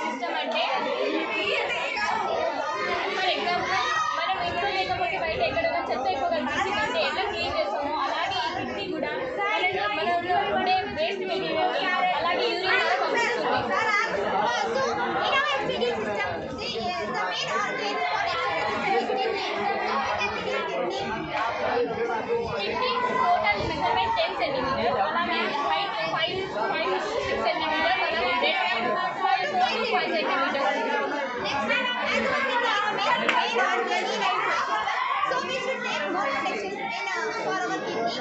System అంటే for example మనం ఇంట్లో లేకపోతే బయట ఎక్కడైనా చెత్త అయిపోగలం అంటే ఎట్లా క్లీన్ చేస్తామో అలాగే ఈ కిడ్నీ కూడా మన ఉండే వేస్ట్ మెటీరియల్ని అలాగే యూరిన్ ద్వారా పంపిస్తుంది. కిడ్నీ టోటల్ మెజర్మెంట్ 10 సెంటీమీటర్, అలాగే హైట్ 5 to 6 సెంటీమీటర్, అలాగే depth 5 to 5 centimetre. So we should take more protection for our kidney.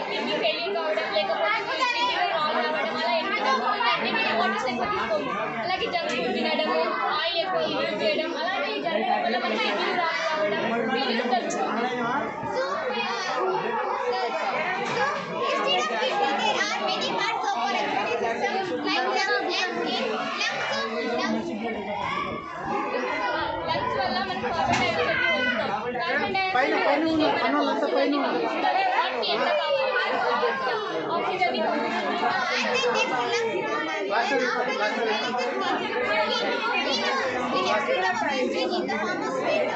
Kidney failure కావడం లేకపోతే కిడ్నీలో రాళ్ళు అవ్వడం అలా ఎన్నో అంటే మనం వాటర్ ఎక్కువ తీసుకోము, అలాగే జంక్ ఫుడ్ తినడము, ఆయిల్ ఎక్కువ యూజ్ చేయడం అలాగే జరగడం వల్ల మనకి కిడ్నీ రాళ్ళు రావడం ఫెయిల్యూర్ జరుగుతుంది. Instead of kidney, there are many parts of our respiratory system like lungs and skin. Lungs వల్ల మనం కార్బన్ డైఆక్సైడ్ వదులుతాం. కార్బన్ డైఆక్సైడ్ వాటికి ఎంత కావాలి oxygen I think this lungs in the form of sweat.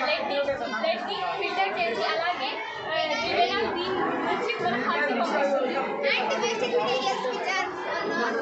బ్లడ్ని filter చేసి అలాగే దీని నుంచి మన హార్ట్కి పంపిస్తుంది. And the wasted materials which are not